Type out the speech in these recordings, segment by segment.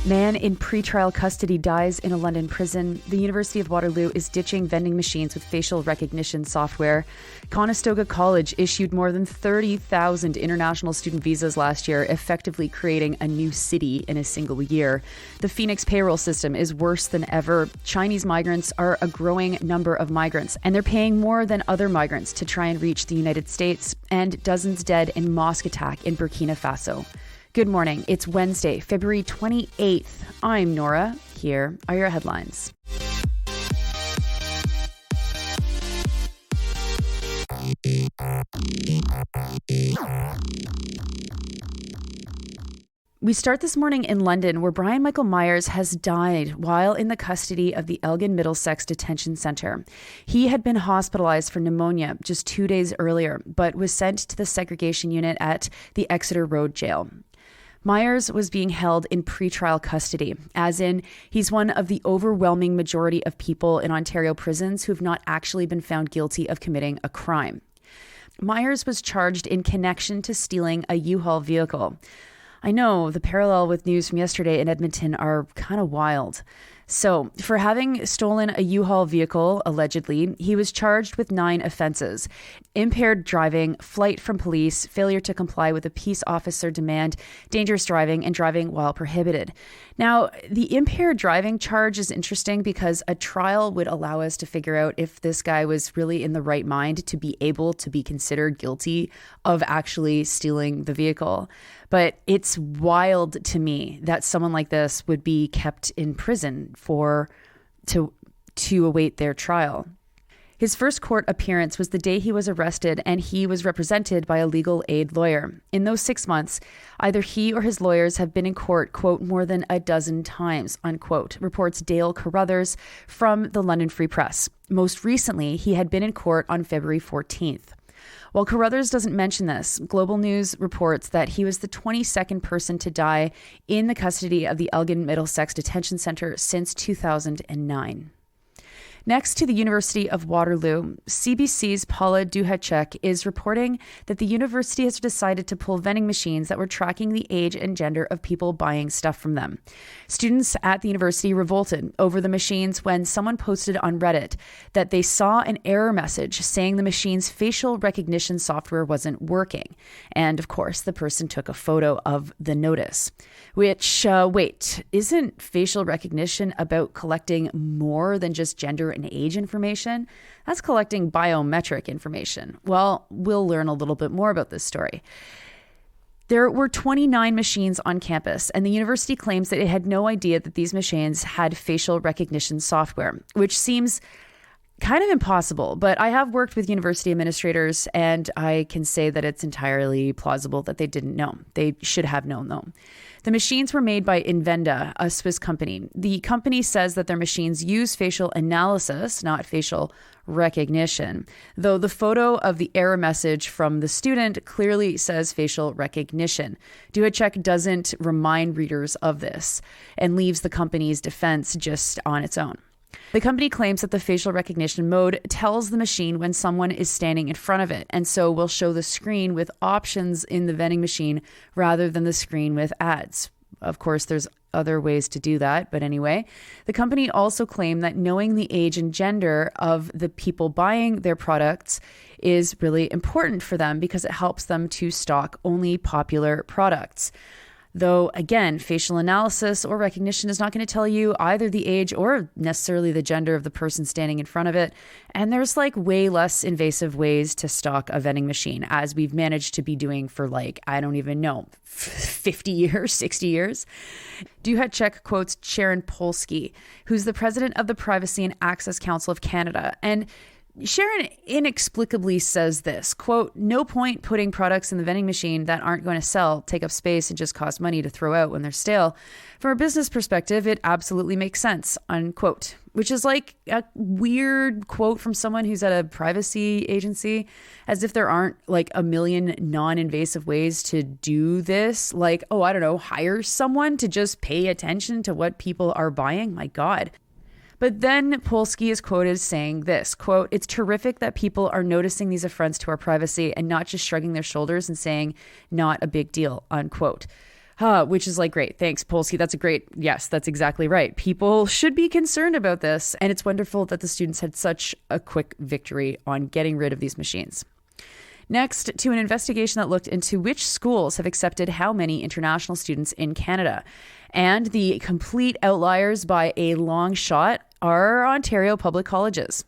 Man in pretrial custody dies in a London prison. The University of Waterloo is ditching vending machines with facial recognition software. Conestoga College issued more than 30,000 international student visas last year, effectively creating a new city in a single year. The Phoenix payroll system is worse than ever. Chinese migrants are a growing number of migrants, and they're paying more than other migrants to try and reach the United States. And dozens dead in mosque attack in Burkina Faso. Good morning. It's Wednesday, February 28th. I'm Nora. Here are your headlines. We start this morning in London, where Brian Michael Myers has died while in the custody of the Elgin Middlesex Detention Centre. He had been hospitalized for pneumonia just 2 days earlier, but was sent to the segregation unit at the Exeter Road Jail. Myers was being held in pretrial custody, as in he's one of the overwhelming majority of people in Ontario prisons who have not actually been found guilty of committing a crime. Myers was charged in connection to stealing a U-Haul vehicle. I know the parallel with news from yesterday in Edmonton are kind of wild. So, for having stolen a U-Haul vehicle, allegedly, he was charged with 9 offenses: impaired driving, flight from police, failure to comply with a peace officer demand, dangerous driving, and driving while prohibited. Now, the impaired driving charge is interesting because a trial would allow us to figure out if this guy was really in the right mind to be able to be considered guilty of actually stealing the vehicle. But it's wild to me that someone like this would be kept in prison to await their trial. His first court appearance was the day he was arrested, and he was represented by a legal aid lawyer. In those 6 months, either he or his lawyers have been in court, quote, more than a dozen times, unquote, reports Dale Carruthers from the London Free Press. Most recently, he had been in court on February 14th. While Carruthers doesn't mention this, Global News reports that he was the 22nd person to die in the custody of the Elgin Middlesex Detention Centre since 2009. Next to the University of Waterloo, CBC's Paula Duhacek is reporting that the university has decided to pull vending machines that were tracking the age and gender of people buying stuff from them. Students at the university revolted over the machines when someone posted on Reddit that they saw an error message saying the machine's facial recognition software wasn't working. And of course, the person took a photo of the notice. Which, wait, isn't facial recognition about collecting more than just gender and age information? That's collecting biometric information. Well, we'll learn a little bit more about this story. There were 29 machines on campus, and the university claims that it had no idea that these machines had facial recognition software, which seems kind of impossible. But I have worked with university administrators, and I can say that it's entirely plausible that they didn't know. They should have known, though. The machines were made by Invenda, a Swiss company. The company says that their machines use facial analysis, not facial recognition, though the photo of the error message from the student clearly says facial recognition. Duhacek doesn't remind readers of this and leaves the company's defense just on its own. The company claims that the facial recognition mode tells the machine when someone is standing in front of it, and so will show the screen with options in the vending machine rather than the screen with ads. Of course, there's other ways to do that, but anyway. The company also claimed that knowing the age and gender of the people buying their products is really important for them because it helps them to stock only popular products. Though, again, facial analysis or recognition is not going to tell you either the age or necessarily the gender of the person standing in front of it. And there's like way less invasive ways to stock a vending machine, as we've managed to be doing for I don't even know, 50 years, 60 years. Duhacek quotes Sharon Polsky, who's the president of the Privacy and Access Council of Canada. And Sharon inexplicably says this, quote, "No point putting products in the vending machine that aren't going to sell, take up space, and just cost money to throw out when they're stale. From a business perspective, it absolutely makes sense," unquote. which is like a weird quote from someone who's at a privacy agency, as if there aren't like a million non-invasive ways to do this. Like, oh, I don't know, hire someone to just pay attention to what people are buying. My God. But then Polsky is quoted saying this, quote, "It's terrific that people are noticing these affronts to our privacy and not just shrugging their shoulders and saying, not a big deal," unquote. Which is like, great. Thanks, Polsky. Yes, that's exactly right. People should be concerned about this. And it's wonderful that the students had such a quick victory on getting rid of these machines. Next, to an investigation that looked into which schools have accepted how many international students in Canada. And the complete outliers by a long shot are Ontario public colleges.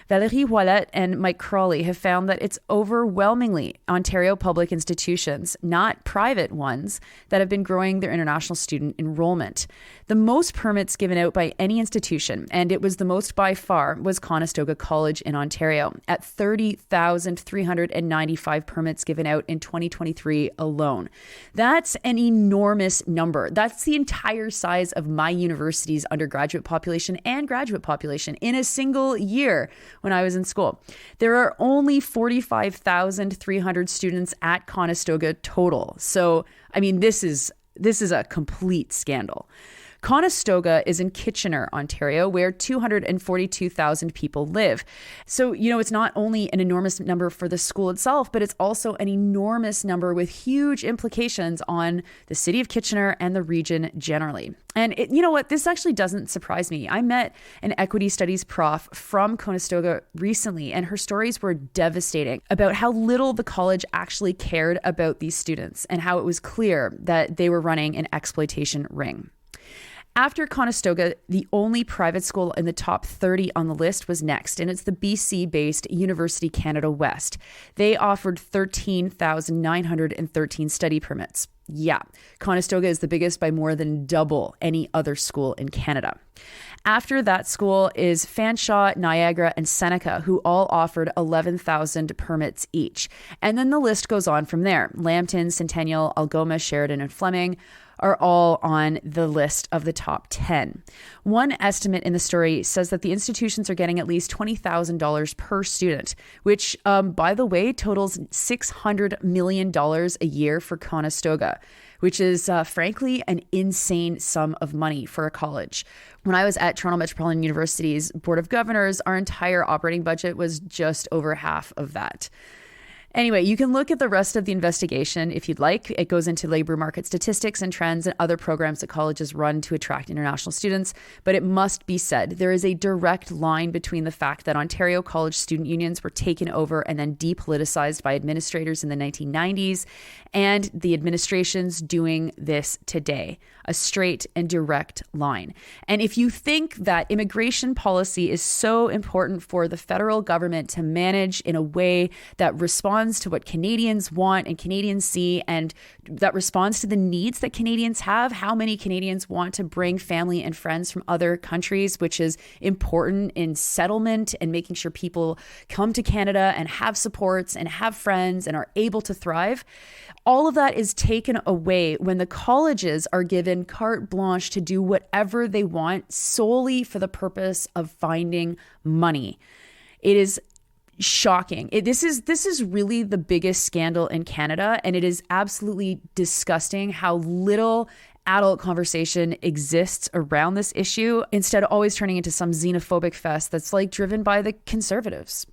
Valérie Ouellette and Mike Crawley have found that it's overwhelmingly Ontario public institutions, not private ones, that have been growing their international student enrollment. The most permits given out by any institution, and it was the most by far, was Conestoga College in Ontario, at 30,395 permits given out in 2023 alone. That's an enormous number. That's the entire size of my university's undergraduate population and graduate population in a single year. When I was in school, there are only 45,300 students at Conestoga total. So, I mean, this is a complete scandal. Conestoga is in Kitchener, Ontario, where 242,000 people live. So, it's not only an enormous number for the school itself, but it's also an enormous number with huge implications on the city of Kitchener and the region generally. And you know what? This actually doesn't surprise me. I met an equity studies prof from Conestoga recently, and her stories were devastating about how little the college actually cared about these students and how it was clear that they were running an exploitation ring. After Conestoga, the only private school in the top 30 on the list was next, and it's the BC-based University Canada West. They offered 13,913 study permits. Yeah, Conestoga is the biggest by more than double any other school in Canada. After that school is Fanshawe, Niagara, and Seneca, who all offered 11,000 permits each. And then the list goes on from there. Lambton, Centennial, Algoma, Sheridan, and Fleming are all on the list of the top 10. One estimate in the story says that the institutions are getting at least $20,000 per student, which, by the way, totals $600 million a year for Conestoga, which is, frankly, an insane sum of money for a college. When I was at Toronto Metropolitan University's Board of Governors, our entire operating budget was just over half of that. Anyway, you can look at the rest of the investigation if you'd like. It goes into labor market statistics and trends and other programs that colleges run to attract international students. But it must be said, there is a direct line between the fact that Ontario college student unions were taken over and then depoliticized by administrators in the 1990s and the administrations doing this today. A straight and direct line. And if you think that immigration policy is so important for the federal government to manage in a way that responds to what Canadians want and Canadians see, and that responds to the needs that Canadians have, how many Canadians want to bring family and friends from other countries, which is important in settlement and making sure people come to Canada and have supports and have friends and are able to thrive. All of that is taken away when the colleges are given carte blanche to do whatever they want solely for the purpose of finding money. It is shocking. This is really the biggest scandal in Canada, and it is absolutely disgusting how little adult conversation exists around this issue, instead always turning into some xenophobic fest that's like driven by the Conservatives.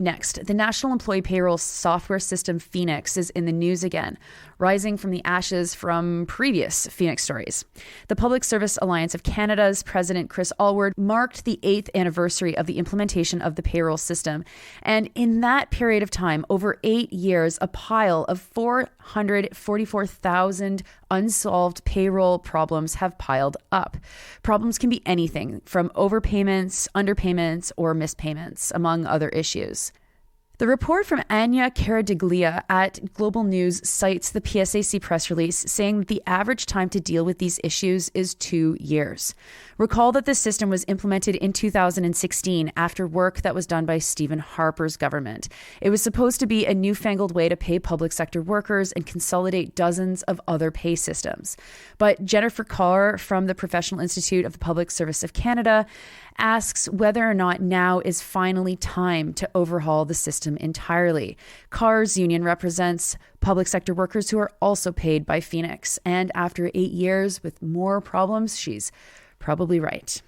Next, the National Employee Payroll software system Phoenix is in the news again, rising from the ashes from previous Phoenix stories. The Public Service Alliance of Canada's president, Chris Allward, marked the 8th anniversary of the implementation of the payroll system. And in that period of time, over 8 years, a pile of 444,000 unsolved payroll problems have piled up. Problems can be anything from overpayments, underpayments, or mispayments, among other issues. The report from Anya Caradiglia at Global News cites the PSAC press release saying that the average time to deal with these issues is 2 years. Recall that the system was implemented in 2016 after work that was done by Stephen Harper's government. It was supposed to be a newfangled way to pay public sector workers and consolidate dozens of other pay systems. But Jennifer Carr from the Professional Institute of the Public Service of Canada asks whether or not now is finally time to overhaul the system entirely. Carr's union represents public sector workers who are also paid by Phoenix. And after 8 years with more problems, she's probably right.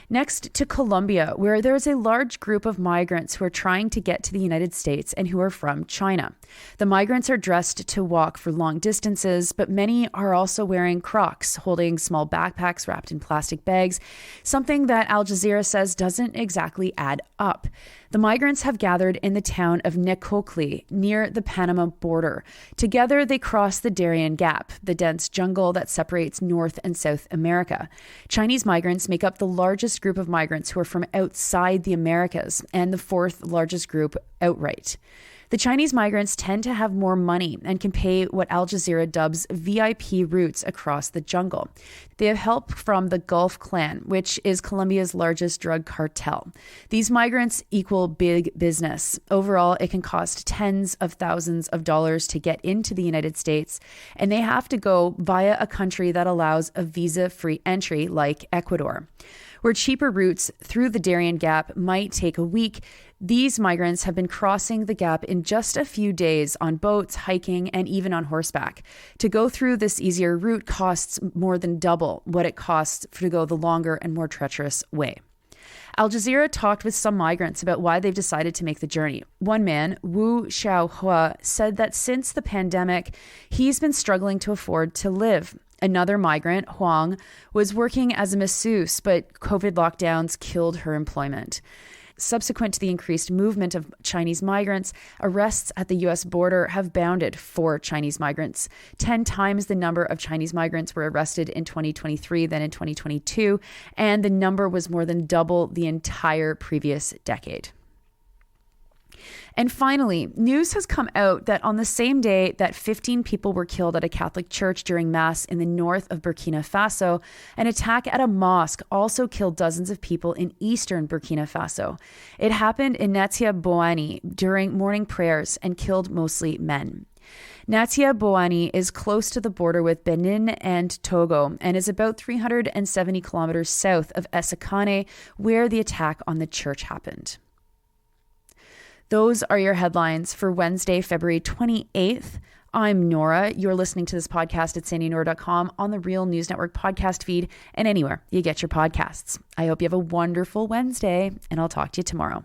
Next to Colombia, where there is a large group of migrants who are trying to get to the United States and who are from China. The migrants are dressed to walk for long distances, but many are also wearing Crocs, holding small backpacks wrapped in plastic bags, something that Al Jazeera says doesn't exactly add up. The migrants have gathered in the town of Necoclí, near the Panama border. Together, they cross the Darien Gap, the dense jungle that separates North and South America. Chinese migrants make up the largest group of migrants who are from outside the Americas, and the fourth largest group outright. The Chinese migrants tend to have more money and can pay what Al Jazeera dubs VIP routes across the jungle. They have help from the Gulf Clan, which is Colombia's largest drug cartel. These migrants equal big business. Overall, it can cost tens of thousands of dollars to get into the United States, and they have to go via a country that allows a visa-free entry like Ecuador. Where cheaper routes through the Darien Gap might take a week, these migrants have been crossing the gap in just a few days on boats, hiking, and even on horseback. To go through this easier route costs more than double what it costs to go the longer and more treacherous way. Al Jazeera talked with some migrants about why they've decided to make the journey. One man, Wu Xiaohua, said that since the pandemic, he's been struggling to afford to live. Another migrant, Huang, was working as a masseuse, but COVID lockdowns killed her employment. Subsequent to the increased movement of Chinese migrants, arrests at the U.S. border have bounded for Chinese migrants. 10 times the number of Chinese migrants were arrested in 2023 than in 2022, and the number was more than double the entire previous decade. And finally, news has come out that on the same day that 15 people were killed at a Catholic church during Mass in the north of Burkina Faso, an attack at a mosque also killed dozens of people in eastern Burkina Faso. It happened in Natia Boani during morning prayers and killed mostly men. Natia Boani is close to the border with Benin and Togo and is about 370 kilometers south of Essakane, where the attack on the church happened. Those are your headlines for Wednesday, February 28th. I'm Nora. You're listening to this podcast at sandynora.com, on the Real News Network podcast feed, and anywhere you get your podcasts. I hope you have a wonderful Wednesday, and I'll talk to you tomorrow.